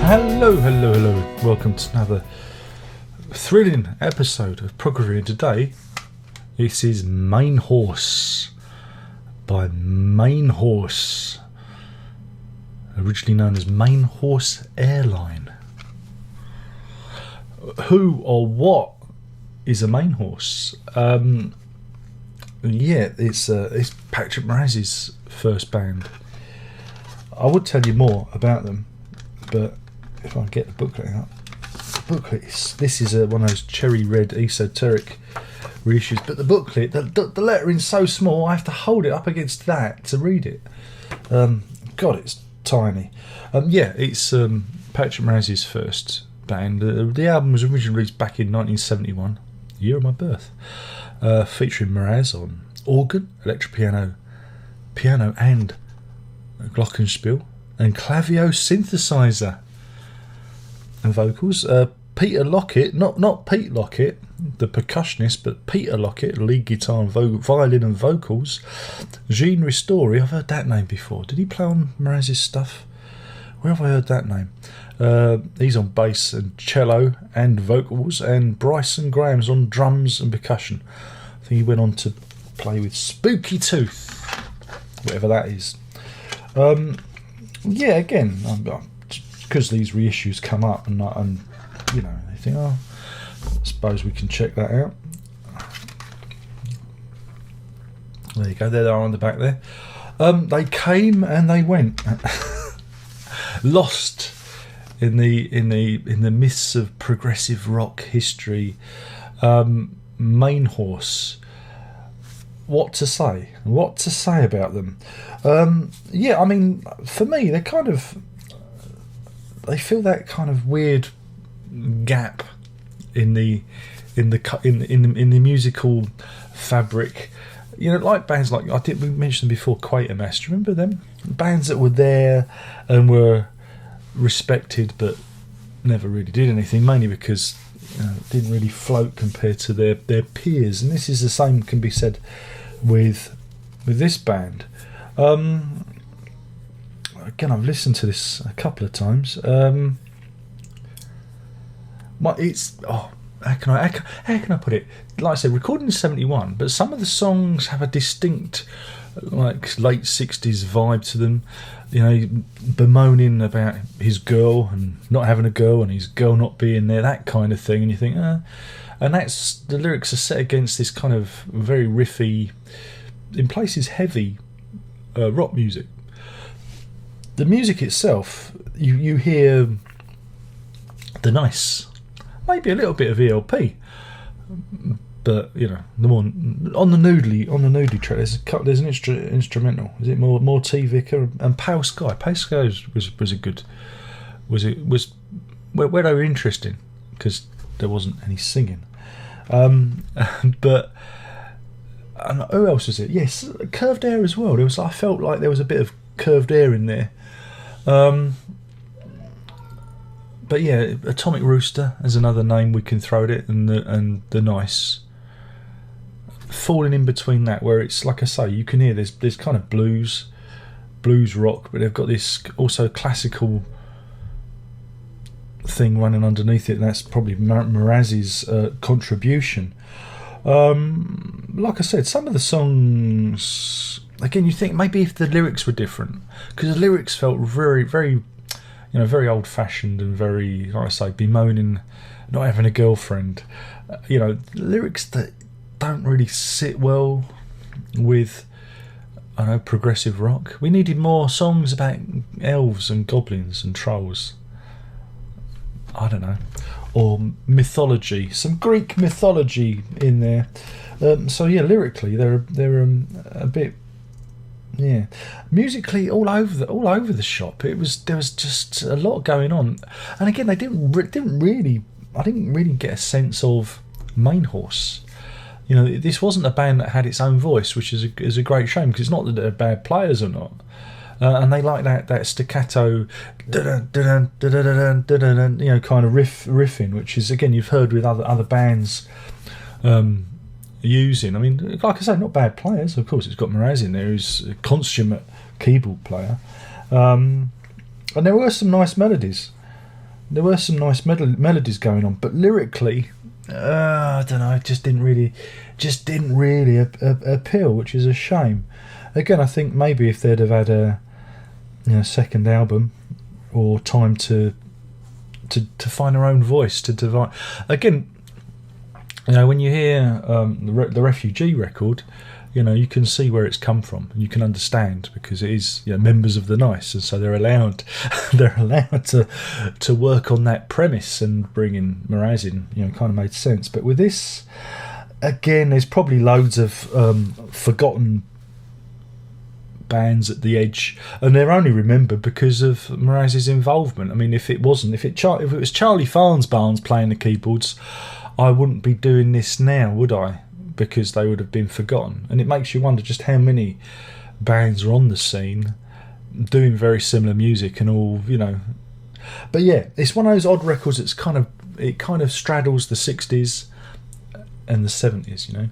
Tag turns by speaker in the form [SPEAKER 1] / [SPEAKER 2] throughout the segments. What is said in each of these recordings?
[SPEAKER 1] Hello. Welcome to another thrilling episode of Prog, and today this is Mainhorse by Mainhorse, originally known as Mainhorse Airline. Who or what is a Mainhorse? It's Patrick Moraz's first band. I would tell you more about them, but if I get the booklet out, this is one of those cherry red esoteric reissues, but the booklet, the lettering's so small I have to hold it up against that to read it. God, it's tiny. It's Patrick Moraz's first band. The album was originally released back in 1971, the year of my birth, featuring Moraz on organ, electric piano and glockenspiel, and clavio synthesizer and vocals. Peter Lockett, not Pete Lockett, the percussionist, but Peter Lockett, lead guitar and violin and vocals. Gene Ristori, I've heard that name before. Did he play on Moraz's stuff? Where have I heard that name? He's on bass and cello and vocals, and Bryson Graham's on drums and percussion. I think he went on to play with Spooky Tooth, whatever that is. Because these reissues come up and they think, I suppose we can check that out. There you go, there they are on the back there. They came and they went, lost in the mists of progressive rock history. Mainhorse. What to say about them? For me, they fill that kind of weird gap in the musical fabric. Like bands like we mentioned before, Quatermass. Do you remember them? Bands that were there and were respected, but never really did anything. Mainly because it didn't really float compared to their peers. And this is the same can be said with this band. Again, I've listened to this a couple of times. How can I put it? Like I said, recorded in 71, but some of the songs have a distinct, like, late 60s vibe to them. Bemoaning about his girl and not having a girl, and his girl not being there, that kind of thing. And you think, and that's the lyrics are set against this kind of very riffy, in places heavy, rock music. The music itself, you hear the nice, maybe a little bit of ELP, but the more on the noodly track. There's an instrumental. Is it more T Vicker and Pale Sky? Pale Sky was a good. Was where they were interesting because there wasn't any singing. But who else was it? Yes, Curved Air as well. I felt like there was a bit of Curved Air in there. But yeah, Atomic Rooster is another name we can throw at it, and the Nice. Falling in between that, where it's like I say, you can hear there's kind of blues rock, but they've got this also classical thing running underneath it, and that's probably Moraz's contribution. Like I said, some of the songs, again, you think maybe if the lyrics were different, because the lyrics felt very, very, very old-fashioned and very, like I say, bemoaning not having a girlfriend. Lyrics that don't really sit well with, progressive rock. We needed more songs about elves and goblins and trolls. I don't know. Or mythology, some Greek mythology in there. Lyrically, they're a bit, musically all over the shop. There was just a lot going on, and again, I didn't really get a sense of Mainhorse. This wasn't a band that had its own voice, which is a great shame, because it's not that they're bad players or not. And they like that staccato, kind of riffing, which is, again, you've heard with other bands using. I mean, like I say, not bad players. Of course, it's got Moraz in there, who's a consummate keyboard player, and there were some nice melodies. there were some nice melodies going on, but lyrically, I don't know, it just didn't really appeal, which is a shame. Again, I think maybe if they'd have had a second album or time to find their own voice, to divide. Again, when you hear the Refugee record, you can see where it's come from, and you can understand, because it is members of the Nice, and so they're allowed to work on that premise, and bringing Mraz in kind of made sense. But with this, again, there's probably loads of forgotten bands at the edge, and they're only remembered because of Mraz's involvement. I mean, if it was Charlie Farnsbarnes playing the keyboards, I wouldn't be doing this now, would I? Because they would have been forgotten. And it makes you wonder just how many bands are on the scene doing very similar music and all, But yeah, it's one of those odd records that's kind of straddles the 60s and the 70s,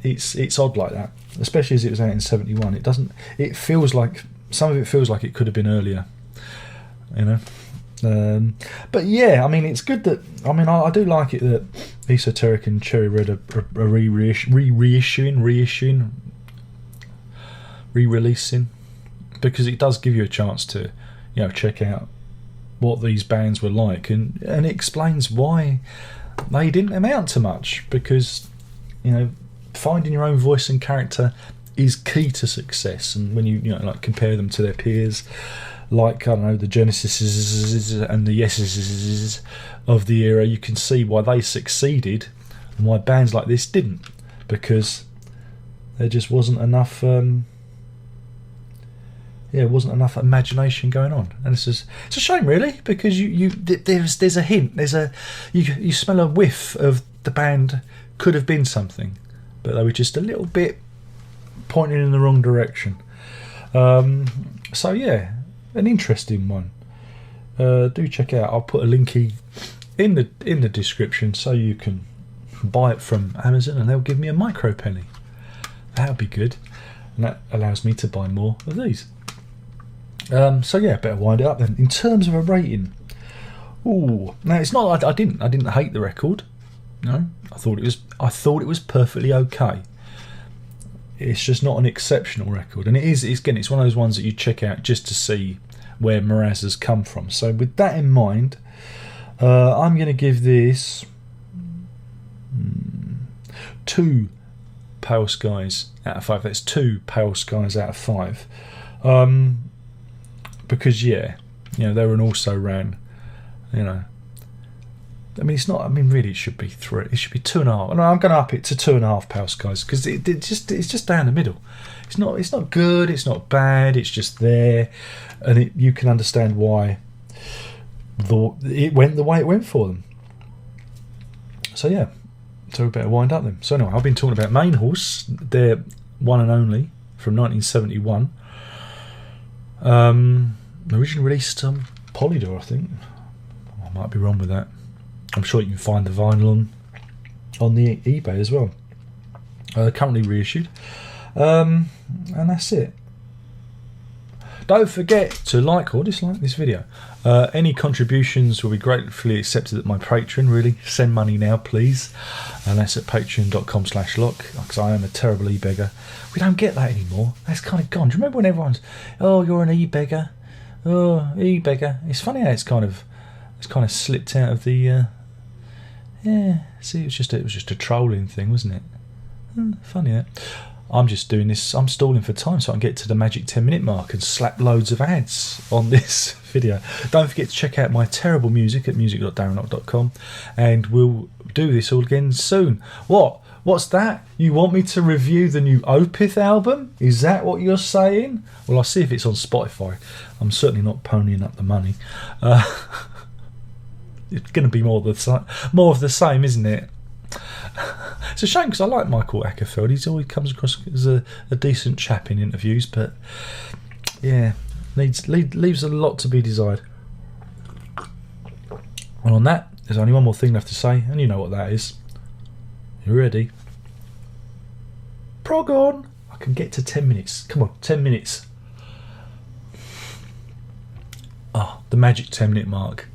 [SPEAKER 1] It's odd like that, especially as it was out in 71. It feels like some of it feels like it could have been earlier, But yeah, I mean, it's good that I do like it that Esoteric and Cherry Red are re-releasing, because it does give you a chance to check out what these bands were like, and it explains why they didn't amount to much, because finding your own voice and character is key to success. And when you compare them to their peers, like, I don't know, the Genesis and the Yeses of the era, you can see why they succeeded and why bands like this didn't, because there just wasn't enough imagination going on. And it's a shame, really, because there's a hint, you smell a whiff of the band could have been something, but they were just a little bit pointing in the wrong direction. So yeah, an interesting one. Do check it out. I'll put a linky in the description so you can buy it from Amazon, and they'll give me a micro penny. That would be good, and that allows me to buy more of these. So yeah, better wind it up then. In terms of a rating, now it's not like I didn't hate the record. No, I thought it was perfectly okay. It's just not an exceptional record, and it's one of those ones that you check out just to see where Mraz has come from. So with that in mind, I'm going to give this 2 Pale Skies out of 5. That's 2 Pale Skies out of 5. Because they were an also ran. It's not. Really, it should be 3. It should be 2.5. And I'm going to up it to 2.5 Pale Skies, because it's just down the middle. It's not good. It's not bad. It's just there, and you can understand why it went the way it went for them. So yeah, so we better wind up then. So anyway, I've been talking about Mainhorse, their one and only from 1971. Originally released on Polydor, I think. I might be wrong with that. I'm sure you can find the vinyl on the eBay as well. Currently reissued. And that's it. Don't forget to like or dislike this video. Any contributions will be gratefully accepted at my Patreon. Really, send money now, please. And that's at patreon.com/lock, because I am a terrible e-beggar. We don't get that anymore. That's kind of gone. Do you remember when everyone's, oh, you're an e-beggar? Oh, e-beggar. It's funny how it's kind of slipped out of the... see, it was just a trolling thing, wasn't it? Funny that. I'm just doing this. I'm stalling for time so I can get to the magic 10-minute mark and slap loads of ads on this video. Don't forget to check out my terrible music at music.darrenlock.com, and we'll do this all again soon. What's that? You want me to review the new Opeth album? Is that what you're saying? Well, I'll see if it's on Spotify. I'm certainly not ponying up the money. It's going to be more of the same, isn't it? It's a shame, because I like Michael Ackerfeld. He's always comes across as a decent chap in interviews, but yeah, leaves a lot to be desired. And on that, there's only one more thing left to say, and you know what that is. You ready? Prog on! I can get to 10 minutes. Come on, 10 minutes. the magic 10-minute mark.